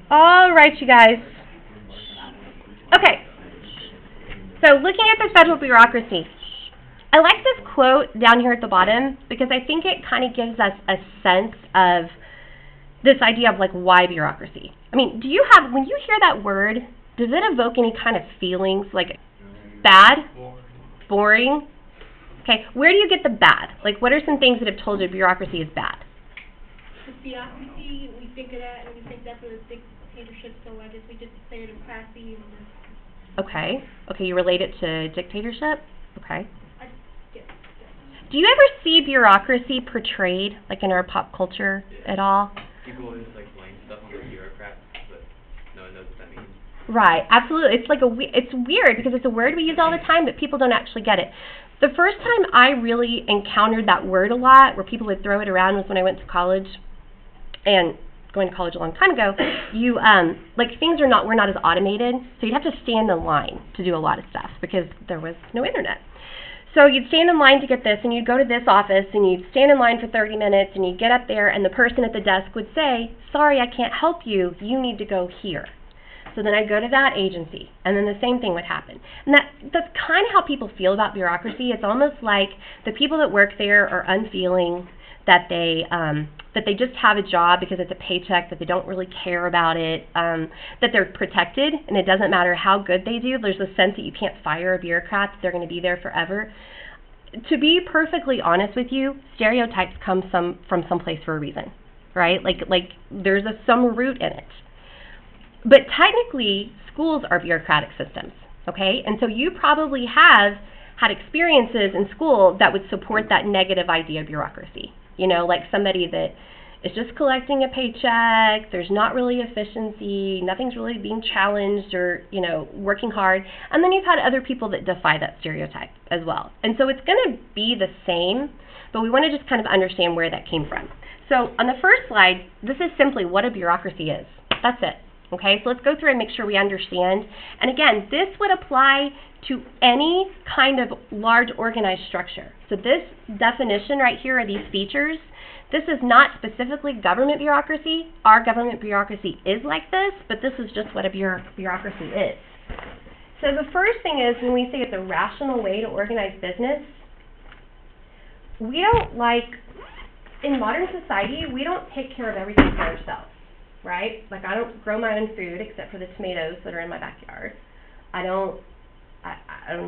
All right, you guys. Okay. So looking at the federal bureaucracy, I like this quote down here at the bottom because I think it kind of gives us a sense of this idea of like why bureaucracy. I mean, when you hear that word, does it evoke any kind of feelings like bad, boring? Okay, where do you get the bad? Like, what are some things that have told you bureaucracy is bad? The bureaucracy, we think of that and we think that's what a dictatorship, so I guess we just say it in classy. Okay, you relate it to dictatorship? Okay. Yes. Do you ever see bureaucracy portrayed, like in our pop culture at all? People always like blame stuff on the bureaucrats, but no one knows what that means. Right, absolutely. It's like it's weird because it's a word we use all the time, but people don't actually get it. The first time I really encountered that word a lot, where people would throw it around, was when I went to college. And going to college a long time ago, you things were not as automated, so you'd have to stand in line to do a lot of stuff because there was no internet. So you'd stand in line to get this, and you'd go to this office, and you'd stand in line for 30 minutes, and you'd get up there, and the person at the desk would say, "Sorry, I can't help you. You need to go here." So then I'd go to that agency, and then the same thing would happen. And that's kind of how people feel about bureaucracy. It's almost like the people that work there are unfeeling, that they just have a job because it's a paycheck, that they don't really care about it, that they're protected, and it doesn't matter how good they do. There's a sense that you can't fire a bureaucrat, that they're going to be there forever. To be perfectly honest with you, stereotypes come from someplace for a reason, right? Like there's some root in it. But technically, schools are bureaucratic systems, okay? And so you probably have had experiences in school that would support that negative idea of bureaucracy. You know, like somebody that is just collecting a paycheck, there's not really efficiency, nothing's really being challenged or, working hard. And then you've had other people that defy that stereotype as well. And so it's going to be the same, but we want to just kind of understand where that came from. So on the first slide, this is simply what a bureaucracy is. That's it. Okay, so let's go through and make sure we understand. And again, this would apply to any kind of large organized structure. So this definition right here are these features. This is not specifically government bureaucracy. Our government bureaucracy is like this, but this is just what a bureaucracy is. So the first thing is, when we say it's a rational way to organize business, we don't in modern society, we don't take care of everything for ourselves. Right? Like, I don't grow my own food except for the tomatoes that are in my backyard. I don't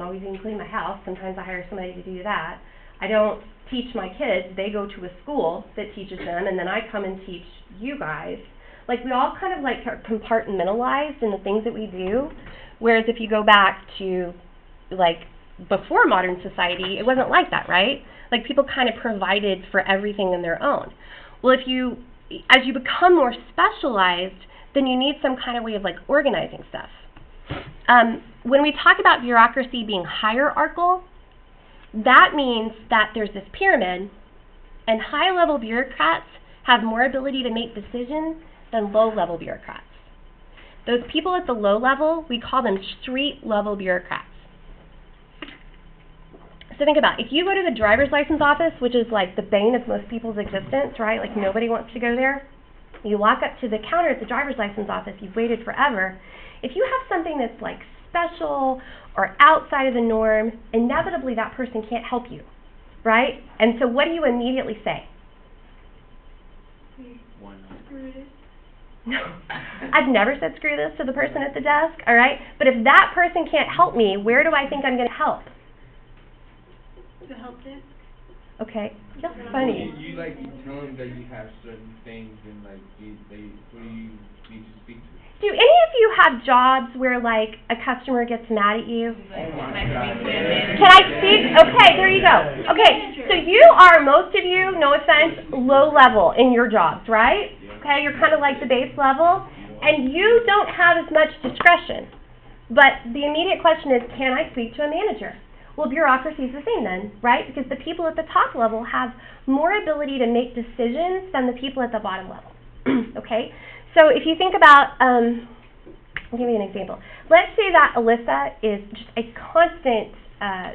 always even clean my house. Sometimes I hire somebody to do that. I don't teach my kids. They go to a school that teaches them, and then I come and teach you guys. Like, we all kind of are compartmentalized in the things that we do, whereas if you go back to, before modern society, it wasn't like that, right? Like, people kind of provided for everything on their own. Well, as you become more specialized, then you need some kind of way of organizing stuff. When we talk about bureaucracy being hierarchical, that means that there's this pyramid, and high-level bureaucrats have more ability to make decisions than low-level bureaucrats. Those people at the low level, we call them street-level bureaucrats. So think about it. If you go to the driver's license office, which is like the bane of most people's existence, right? Like, nobody wants to go there. You walk up to the counter at the driver's license office. You've waited forever. If you have something that's special or outside of the norm, inevitably that person can't help you, right? And so what do you immediately say? Screw this. No. I've never said screw this to the person at the desk, all right? But if that person can't help me, where do I think I'm going to help? The help desk. Okay, that's funny. You tell them that you have certain things and who do you need to speak to? Do any of you have jobs where a customer gets mad at you? Oh my God. Can I speak? Okay, there you go. Okay, so you are, most of you, no offense, low level in your jobs, right? Okay, you're kind of like the base level, and you don't have as much discretion. But the immediate question is, can I speak to a manager? Well, bureaucracy is the same then, right? Because the people at the top level have more ability to make decisions than the people at the bottom level, okay? So if you think about, I'll give you an example. Let's say that Alyssa is just a constant,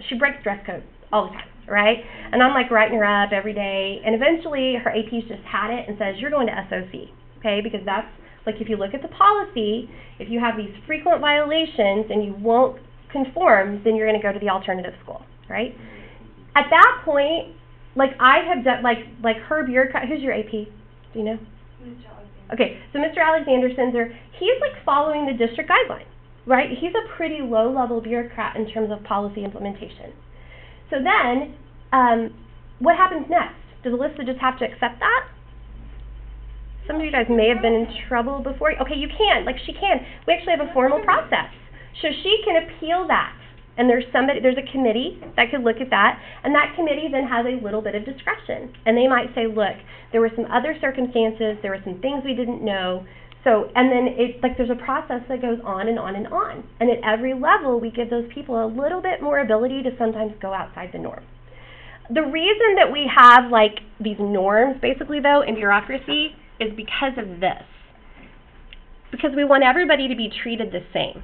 she breaks dress code all the time, right? And I'm writing her up every day, and eventually her AP's just had it and says, you're going to SOC, okay? Because that's Like if you look at the policy, if you have these frequent violations and you won't conform, then you're going to go to the alternative school, right? At that point, like I have done, like her bureaucrat, who's your AP? Do you know? Mr. Alexander. Okay, so Mr. Alexander Sinzer, he's like following the district guideline, right? He's a pretty low-level bureaucrat in terms of policy implementation. So then, what happens next? Does Alyssa just have to accept that? Some of you guys may have been in trouble before. Okay, you can, like she can. We actually have a formal process. So she can appeal that. And there's a committee that could look at that, and that committee then has a little bit of discretion. And they might say, look, there were some other circumstances, there were some things we didn't know. So, and then there's a process that goes on and on and on. And at every level, we give those people a little bit more ability to sometimes go outside the norm. The reason that we have like these norms, basically though, in bureaucracy is because of this. Because we want everybody to be treated the same.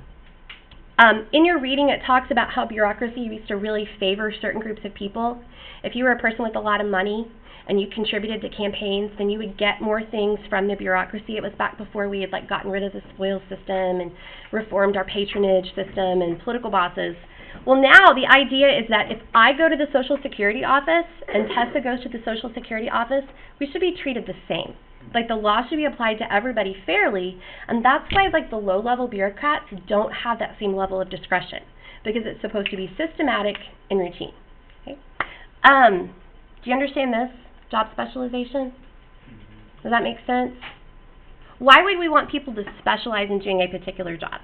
In your reading, it talks about how bureaucracy used to really favor certain groups of people. If you were a person with a lot of money and you contributed to campaigns, then you would get more things from the bureaucracy. It was back before we had like gotten rid of the spoils system and reformed our patronage system and political bosses. Well, now the idea is that if I go to the Social Security office and Tessa goes to the Social Security office, we should be treated the same. Like the law should be applied to everybody fairly, and that's why like the low-level bureaucrats don't have that same level of discretion, because it's supposed to be systematic and routine. Okay? Do you understand this? Job specialization? Does that make sense? Why would we want people to specialize in doing a particular job?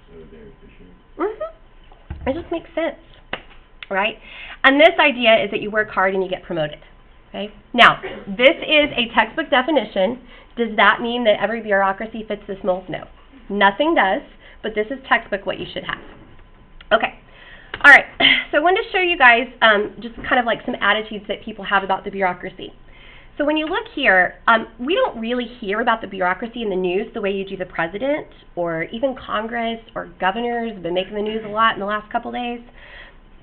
So they're efficient. It just makes sense, right? And this idea is that you work hard and you get promoted. Okay. Now, this is a textbook definition. Does that mean that every bureaucracy fits this mold? No. Nothing does, but this is textbook what you should have. Okay. All right. So I wanted to show you guys just kind of like some attitudes that people have about the bureaucracy. So when you look here, we don't really hear about the bureaucracy in the news the way you do the president or even Congress or governors have been making the news a lot in the last couple days.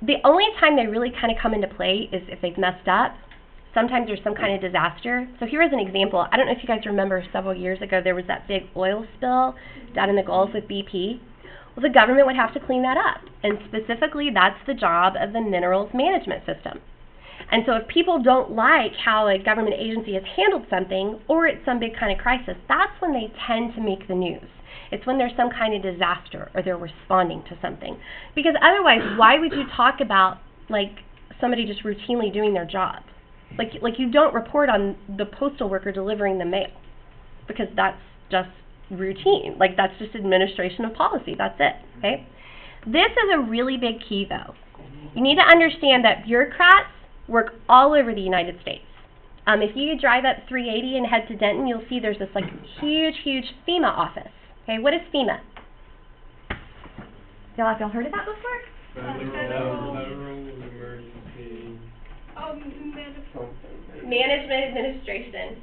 The only time they really kind of come into play is if they've messed up. Sometimes there's some kind of disaster. So here is an example. I don't know if you guys remember several years ago there was that big oil spill down in the Gulf with BP. Well, the government would have to clean that up. And specifically, that's the job of the minerals management system. And so if people don't like how a government agency has handled something, or it's some big kind of crisis, that's when they tend to make the news. It's when there's some kind of disaster or they're responding to something. Because otherwise, why would you talk about like somebody just routinely doing their job? Like you don't report on the postal worker delivering the mail, because that's just routine. Like that's just administration of policy. That's it. Okay. This is a really big key, though. You need to understand that bureaucrats work all over the United States. If you drive up 380 and head to Denton, you'll see there's this like huge FEMA office. Okay, what is FEMA? Y'all have heard of that before? Federal Emergency. Management Administration.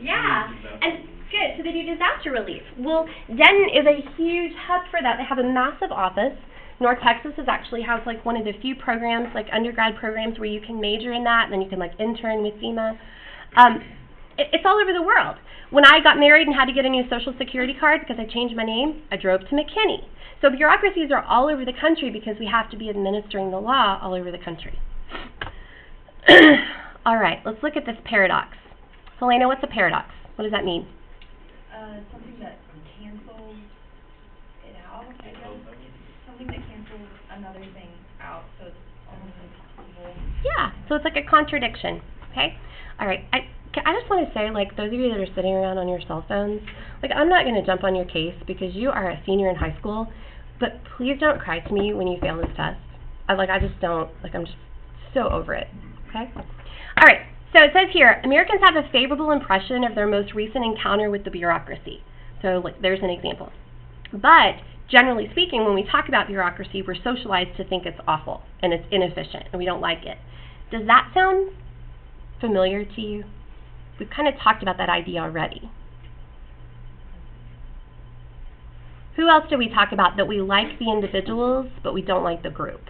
Yeah, and good. So they do disaster relief. Well, Denton is a huge hub for that. They have a massive office. North Texas actually has like one of the few programs, like undergrad programs, where you can major in that, and then you can like intern with FEMA. It's all over the world. When I got married and had to get a new Social Security card because I changed my name, I drove to McKinney. So bureaucracies are all over the country because we have to be administering the law all over the country. All right, let's look at this paradox. Helena, what's a paradox? What does that mean? Something that cancels it out, I guess. Something that cancels another thing out, so it's almost impossible. Yeah, so it's like a contradiction, okay? All right, I just want to say, like, those of you that are sitting around on your cell phones, like, I'm not going to jump on your case because you are a senior in high school, but please don't cry to me when you fail this test. I just don't, like, I'm just so over it, okay? All right, so it says here, Americans have a favorable impression of their most recent encounter with the bureaucracy. So, like, there's an example. But, generally speaking, when we talk about bureaucracy, we're socialized to think it's awful and it's inefficient and we don't like it. Does that sound familiar to you? We've kind of talked about that idea already. Who else did we talk about that we like the individuals, but we don't like the group?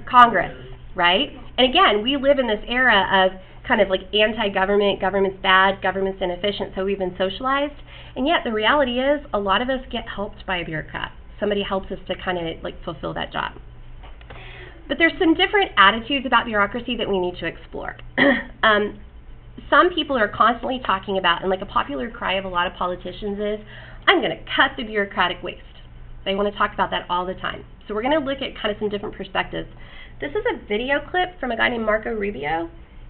Congress, right? And again, we live in this era of kind of like anti-government, government's bad, government's inefficient, so we've been socialized. And yet the reality is a lot of us get helped by a bureaucrat. Somebody helps us to kind of like fulfill that job. But there's some different attitudes about bureaucracy that we need to explore. Some people are constantly talking about, and like a popular cry of a lot of politicians is, I'm going to cut the bureaucratic waste. They want to talk about that all the time. So we're going to look at kind of some different perspectives. This is a video clip from a guy named Rubio.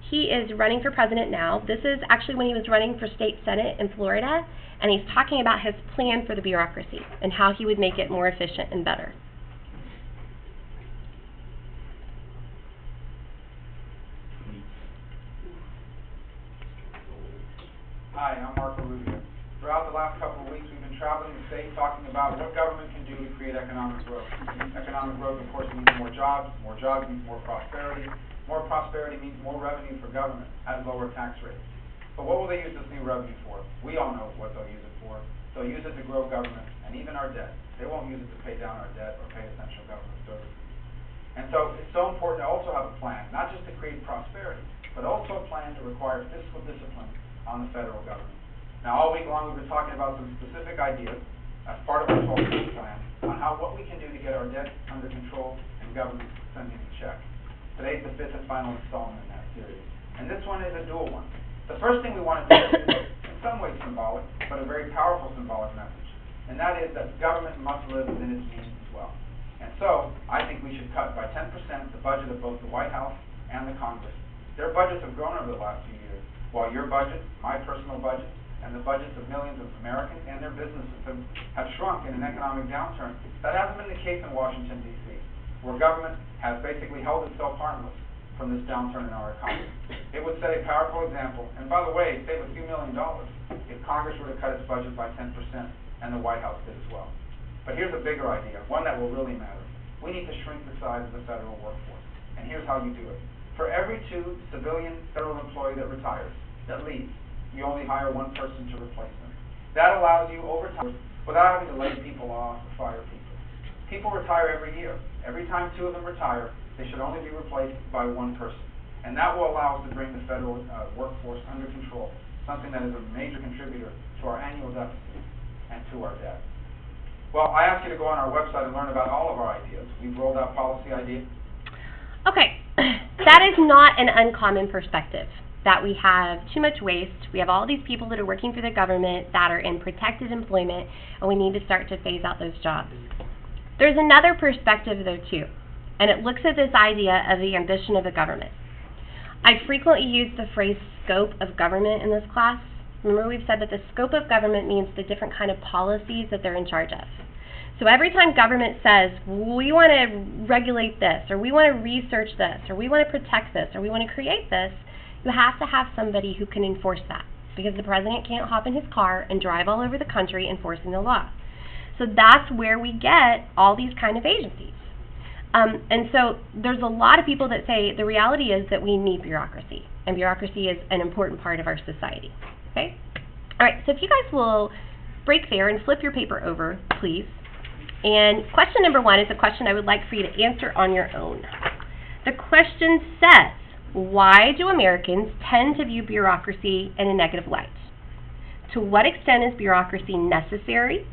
He is running for president now. This is actually when he was running for state senate in Florida, and he's talking about his plan for the bureaucracy and how he would make it more efficient and better. Hi, I'm Rubio. Throughout the last couple of weeks, we've been traveling the state talking about what government can do to create economic growth. Economic growth, of course, means more jobs means more prosperity. More prosperity means more revenue for government at lower tax rates. But what will they use this new revenue for? We all know what they'll use it for. They'll use it to grow government and even our debt. They won't use it to pay down our debt or pay essential government services. And so it's so important to also have a plan, not just to create prosperity, but also a plan to require fiscal discipline on the federal government. Now, all week long we've been talking about some specific ideas as part of our 12-point plan on what we can do to get our debt under control and government sending a check. Today's the 5th and final installment in that series. And this one is a dual one. The first thing we want to do is in some ways symbolic, but a very powerful symbolic message. And that is that government must live within its means as well. And so, I think we should cut by 10% the budget of both the White House and the Congress. Their budgets have grown over the last few years, while your budget, my personal budget, and the budgets of millions of Americans and their businesses have shrunk in an economic downturn. That hasn't been the case in Washington, D.C., where government has basically held itself harmless from this downturn in our economy. It would set a powerful example, and by the way, save a few $1 million if Congress were to cut its budget by 10% and the White House did as well. But here's a bigger idea, one that will really matter. We need to shrink the size of the federal workforce, and here's how you do it. For every 2 civilian federal employee that retires, that leaves, you only hire one person to replace them. That allows you over time, without having to lay people off or fire people. People retire every year. Every time 2 of them retire, they should only be replaced by one person. And that will allow us to bring the federal workforce under control, something that is a major contributor to our annual deficit and to our debt. Well, I ask you to go on our website and learn about all of our ideas. We've rolled out policy ideas. Okay, that is not an uncommon perspective, that we have too much waste, we have all these people that are working for the government that are in protected employment, and we need to start to phase out those jobs. There's another perspective though too, and it looks at this idea of the ambition of the government. I frequently use the phrase scope of government in this class. Remember, we've said that the scope of government means the different kind of policies that they're in charge of. So every time government says, we want to regulate this, or we want to research this, or we want to protect this, or we want to create this, you have to have somebody who can enforce that, because the president can't hop in his car and drive all over the country enforcing the law. So that's where we get all these kind of agencies. And so there's a lot of people that say the reality is that we need bureaucracy, and bureaucracy is an important part of our society. Okay? All right, so if you guys will break there and flip your paper over, please. And question number 1 is a question I would like for you to answer on your own. The question says, why do Americans tend to view bureaucracy in a negative light? To what extent is bureaucracy necessary?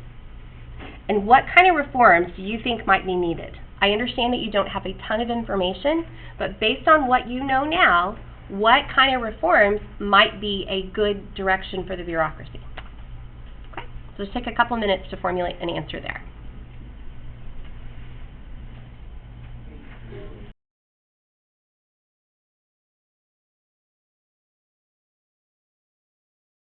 And what kind of reforms do you think might be needed? I understand that you don't have a ton of information, but based on what you know now, what kind of reforms might be a good direction for the bureaucracy? Okay, so just take a couple minutes to formulate an answer there.